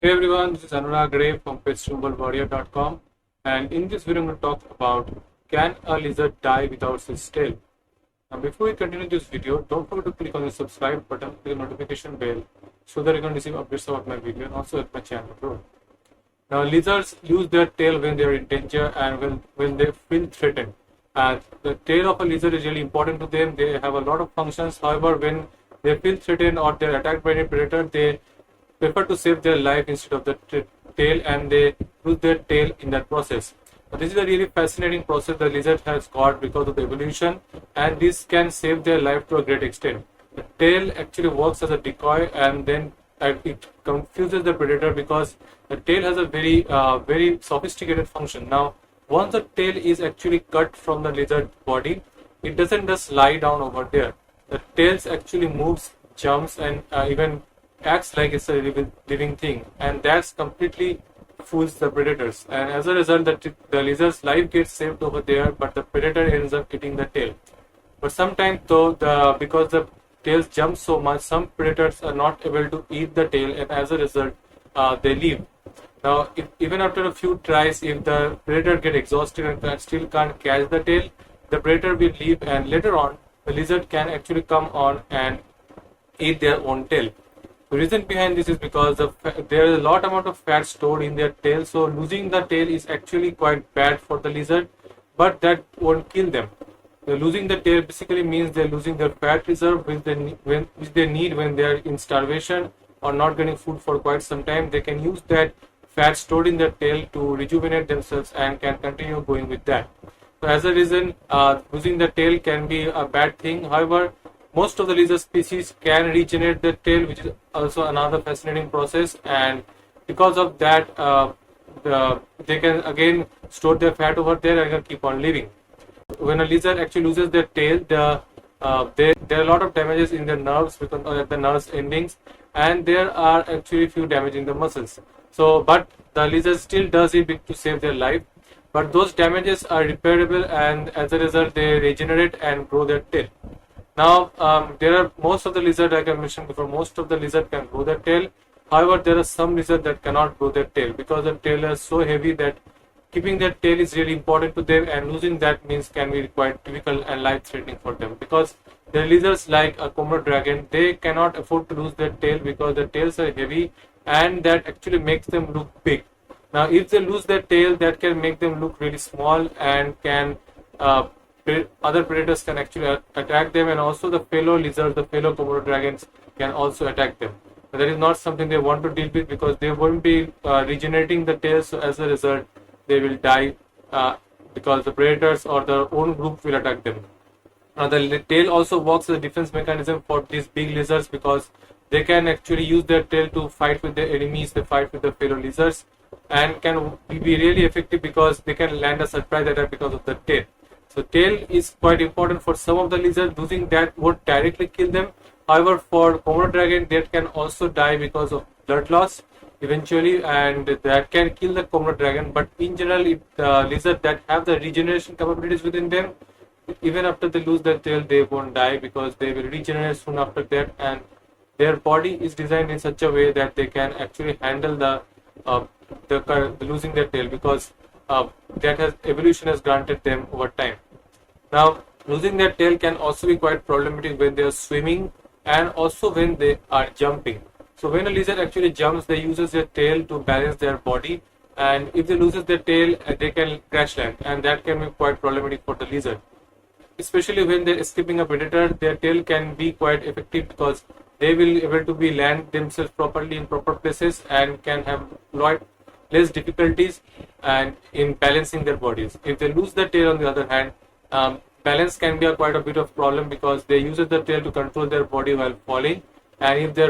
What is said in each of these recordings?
Hey everyone, this is Anurag Ray from PetStumbleWarrior.com, and in this video I'm going to talk about, can a lizard die without its tail? Now before we continue this video, don't forget to click on the subscribe button, click the notification bell so that you can receive updates about my video and also help my channel grow. Now lizards use their tail when they are in danger and when they feel threatened. And the tail of a lizard is really important to them. They have a lot of functions. However, when they feel threatened or they're attacked by a predator, they prefer to save their life instead of the tail, and they lose their tail in that process. Now, this is a really fascinating process the lizard has got because of the evolution, and this can save their life to a great extent. The tail actually works as a decoy, and then it confuses the predator because the tail has a very sophisticated function. Now, once the tail is actually cut from the lizard body, it doesn't just lie down over there. The tail actually moves, jumps, and even acts like it's a living thing, and that's completely fools the predators. And as a result, the lizard's life gets saved over there, but the predator ends up eating the tail. But sometimes, though, because the tails jump so much, some predators are not able to eat the tail, and as a result, they leave. Now, even after a few tries, if the predator gets exhausted and still can't catch the tail, the predator will leave, and later on, the lizard can actually come on and eat their own tail. The reason behind this is because there is a lot amount of fat stored in their tail, so losing the tail is actually quite bad for the lizard, but that won't kill them. Losing the tail basically means they're losing their fat reserve, which they need when they're in starvation or not getting food for quite some time. They can use that fat stored in their tail to rejuvenate themselves and can continue going with that. So as a reason, losing the tail can be a bad thing. However, most of the lizard species can regenerate their tail, which is also another fascinating process, and because of that, they can again store their fat over there and can keep on living. When a lizard actually loses their tail, there are a lot of damages in their nerves because at the nerves endings, and there are actually few damage in the muscles. So, but the lizard still does it to save their life. But those damages are repairable, and as a result, they regenerate and grow their tail. Now, there are most of the lizard, like I mentioned before, most of the lizard can grow their tail. However, there are some lizards that cannot grow their tail because the tail is so heavy that keeping their tail is really important to them, and losing that means can be quite difficult and life-threatening for them. Because the lizards like a Komodo dragon, they cannot afford to lose their tail because their tails are heavy, and that actually makes them look big. Now, if they lose their tail, that can make them look really small and can other predators can actually attack them, and also the fellow lizards, the fellow Komodo dragons can also attack them. But that is not something they want to deal with because they won't be regenerating the tail, so as a result, they will die because the predators or their own group will attack them. Now, the tail also works as a defense mechanism for these big lizards because they can actually use their tail to fight with their enemies, they fight with the fellow lizards, and can be really effective because they can land a surprise attack because of the tail. So tail is quite important for some of the lizards. Losing that won't directly kill them. However, for Komodo dragon, that can also die because of blood loss eventually, and that can kill the Komodo dragon. But in general, if the lizard that have the regeneration capabilities within them, even after they lose their tail, they won't die because they will regenerate soon after that, and their body is designed in such a way that they can actually handle the losing their tail because that has evolution has granted them over time. Now, losing their tail can also be quite problematic when they are swimming and also when they are jumping. So when a lizard actually jumps, they use their tail to balance their body, and if they lose their tail, they can crash land, and that can be quite problematic for the lizard. Especially when they're escaping a predator, their tail can be quite effective because they will able to be land themselves properly in proper places and can have less difficulties and in balancing their bodies. If they lose the tail, on the other hand, balance can be quite a bit of problem because they use the tail to control their body while falling, and if they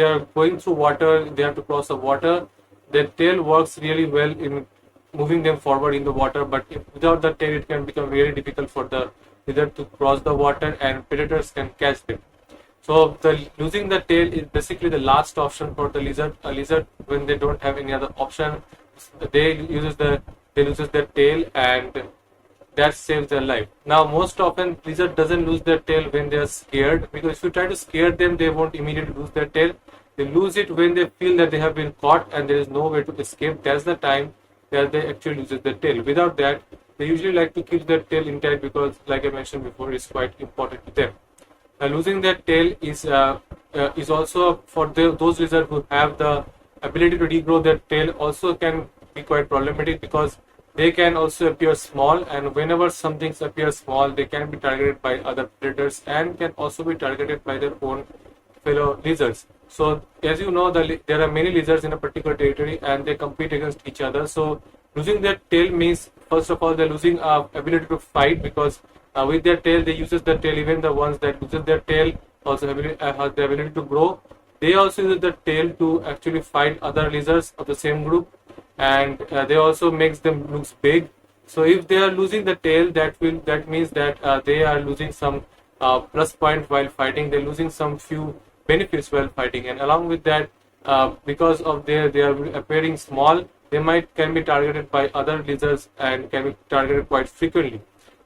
are going through water, they have to cross the water, their tail works really well in moving them forward in the water, but without the tail it can become very difficult for the lizard to cross the water and predators can catch them. So losing the tail is basically the last option for the lizard. A lizard, when they don't have any other option, they loses their tail, and that saves their life. Now, most often lizard doesn't lose their tail when they are scared, because if you try to scare them, they won't immediately lose their tail. They lose it when they feel that they have been caught and there is no way to escape. That's the time that they actually loses their tail. Without that, they usually like to keep their tail intact because, like I mentioned before, it's quite important to them. Losing their tail is also for those lizards who have the ability to regrow their tail also can be quite problematic because they can also appear small, and whenever some things appear small, they can be targeted by other predators and can also be targeted by their own fellow lizards. So as you know, there are many lizards in a particular territory and they compete against each other. So losing their tail means, first of all, they're losing ability to fight because with their tail, they uses their tail. Even the ones that loses their tail also have the ability to grow. They also use the tail to actually fight other lizards of the same group, and they also makes them looks big. So if they are losing the tail, that means that they are losing some plus point while fighting. They're losing some few benefits while fighting, and along with that, because of they are appearing small, they can be targeted by other lizards and can be targeted quite frequently.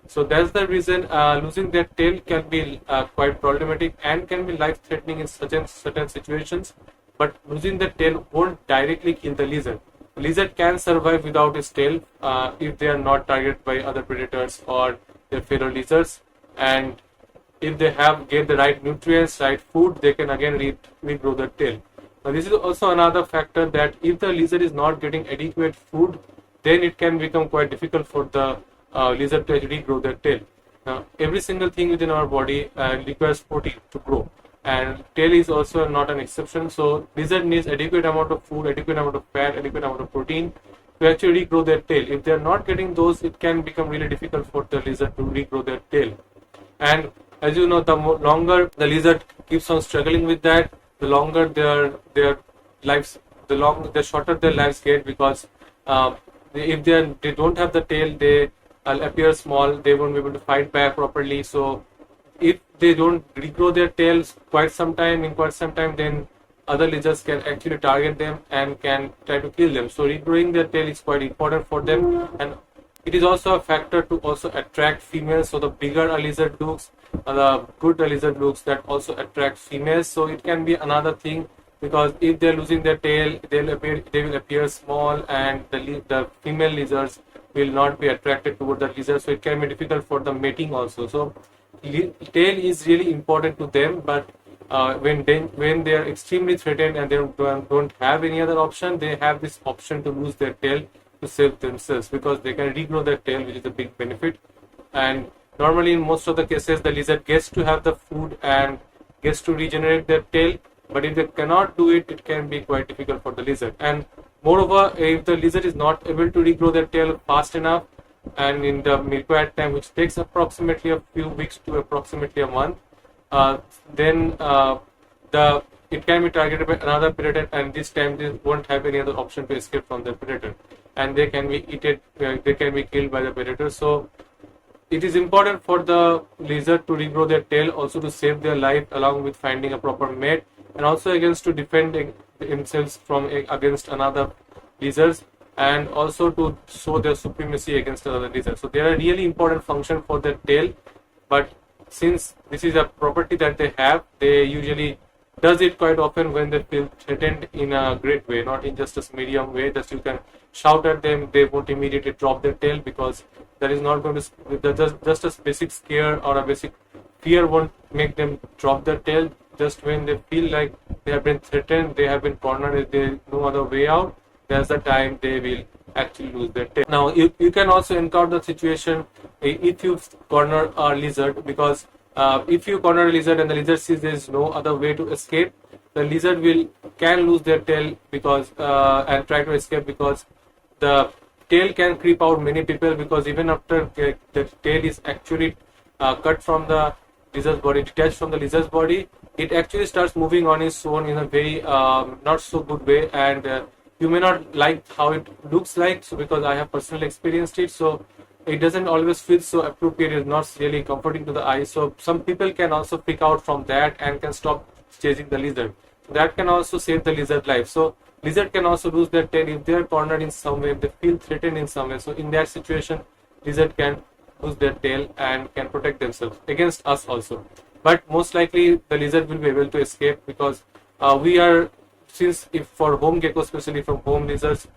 So that's the reason losing their tail can be quite problematic and can be life-threatening in certain situations. But losing the tail won't directly kill the lizard. The lizard can survive without its tail if they are not targeted by other predators or their fellow lizards. And if they get the right nutrients, right food, they can again regrow their tail. Now, this is also another factor that if the lizard is not getting adequate food, then it can become quite difficult for the lizard to actually grow their tail. Now, every single thing within our body requires protein to grow, and tail is also not an exception. So, lizard needs adequate amount of food, adequate amount of fat, adequate amount of protein to actually regrow their tail. If they are not getting those, it can become really difficult for the lizard to regrow their tail. And as you know, the longer the lizard keeps on struggling with that, the longer their lives, the shorter their lives get because if they don't have the tail, they appear small. They won't be able to fight back properly. So if they don't regrow their tails in quite some time, then other lizards can actually target them and can try to kill them. So regrowing their tail is quite important for them, and it is also a factor to also attract females. So the bigger a lizard looks, the good a lizard looks, that also attracts females. So it can be another thing because if they're losing their tail, they will appear small, and the female lizards will not be attracted toward the lizard. So it can be difficult for the mating also. So tail is really important to them, but when they are extremely threatened and they don't have any other option, they have this option to lose their tail to save themselves because they can regrow their tail, which is a big benefit. And normally in most of the cases, the lizard gets to have the food and gets to regenerate their tail, but if they cannot do it, it can be quite difficult for the lizard. And moreover, if the lizard is not able to regrow their tail fast enough and in the required time, which takes approximately a few weeks to approximately a month, then it can be targeted by another predator, and this time they won't have any other option to escape from the predator, and they can be eaten. They can be killed by the predator. So it is important for the lizard to regrow their tail, also to save their life, along with finding a proper mate, and also against to defend themselves from against another lizards, and also to show their supremacy against another lizard. So they are a really important function for their tail, but since this is a property that they have, they usually does it quite often when they feel threatened in a great way, not in just a medium way that you can shout at them. They won't immediately drop their tail because that is not going to just a basic scare or a basic fear won't make them drop their tail. Just when they feel like they have been threatened, they have been cornered, there is no other way out, that's the time they will actually lose their tail. Now you can also encounter the situation if you corner a lizard, because if you corner a lizard and the lizard sees there is no other way to escape, the lizard can lose their tail because and try to escape, because the tail can creep out many people, because even after the tail is actually cut from the lizard's body, detached from the lizard's body, it actually starts moving on its own in a very not so good way, and you may not like how it looks like, so because I have personally experienced it, so it doesn't always feel so appropriate. It's not really comforting to the eye. So some people can also freak out from that and can stop chasing the lizard. That can also save the lizard life. So lizard can also lose their tail if they are cornered in some way, if they feel threatened in some way. So in that situation, lizard can lose their tail and can protect themselves against us also. But most likely the lizard will be able to escape, because we are since if for home geckos, especially from home lizards,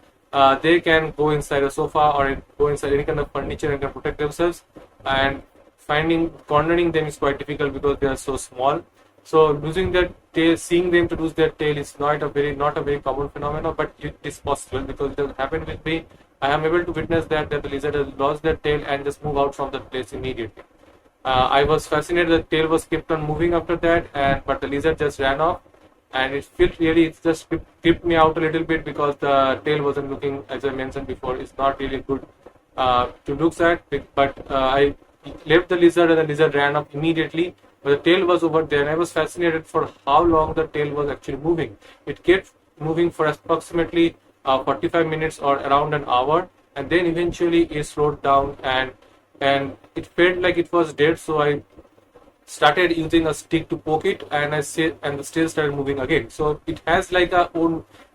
they can go inside a sofa or go inside any kind of furniture and can protect themselves. And cornering them is quite difficult because they are so small. So losing their tail, seeing them to lose their tail is not a very common phenomenon, but it is possible because it has happened with me. I am able to witness that the lizard has lost their tail and just move out from the place immediately. I was fascinated that the tail was kept on moving after that, but the lizard just ran off, and it just creeped me out a little bit because the tail wasn't looking, as I mentioned before, it's not really good to look at. But I left the lizard and the lizard ran off immediately. But the tail was over there, and I was fascinated for how long the tail was actually moving. It kept moving for approximately 45 minutes or around an hour, and then eventually it slowed down and it felt like it was dead. So I started using a stick to poke it, and the tail started moving again. So it has like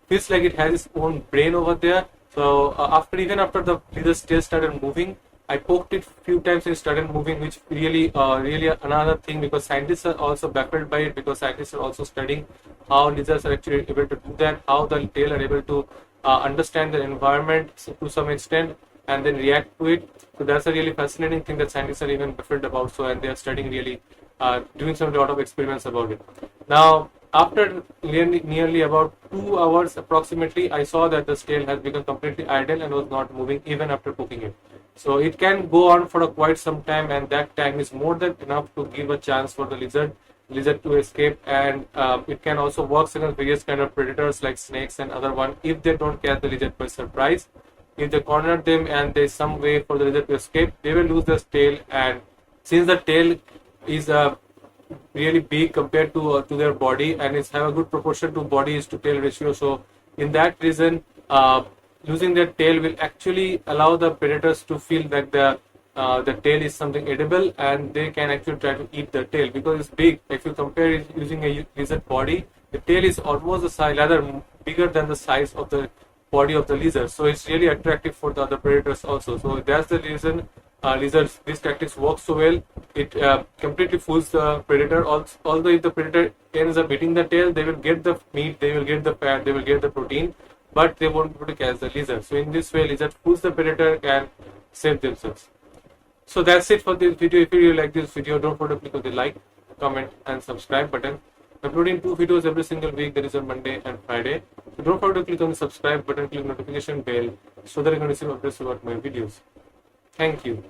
feels like it has its own brain over there. So after the lizard's tail started moving, I poked it few times and it started moving, which really another thing, because scientists are also baffled by it, because scientists are also studying how lizards are actually able to do that, how the tail are able to understand the environment to some extent and then react to it. So that's a really fascinating thing that scientists are even baffled about. So, and they are studying really, doing a lot of experiments about it. Now, after nearly about 2 hours approximately, I saw that the tail has become completely idle and was not moving even after poking it. So it can go on for quite some time, and that time is more than enough to give a chance for the lizard to escape. And it can also work against various kind of predators like snakes and other one if they don't catch the lizard by surprise. If they corner them and there's some way for the lizard to escape, they will lose their tail. And since the tail is really big compared to their body, and it's have a good proportion to body to tail ratio, so in that reason, losing their tail will actually allow the predators to feel that the tail is something edible, and they can actually try to eat the tail because it's big. If you compare it using a lizard body, the tail is almost the size, rather bigger than the size of the body of the lizard. So it's really attractive for the other predators also. So that's the reason lizards, these tactics work so well. It completely fools the predator. Although if the predator ends up eating the tail, they will get the meat, they will get the fat, they will get the protein, but they won't be able to catch the lizard. So in this way, lizard fools the predator and save themselves. So that's it for this video. If you really like this video, don't forget to click on the like, comment and subscribe button. I'm uploading 2 videos every single week, that is on Monday and Friday. So don't forget to click on the subscribe button, click notification bell so that you can receive updates about my videos. Thank you.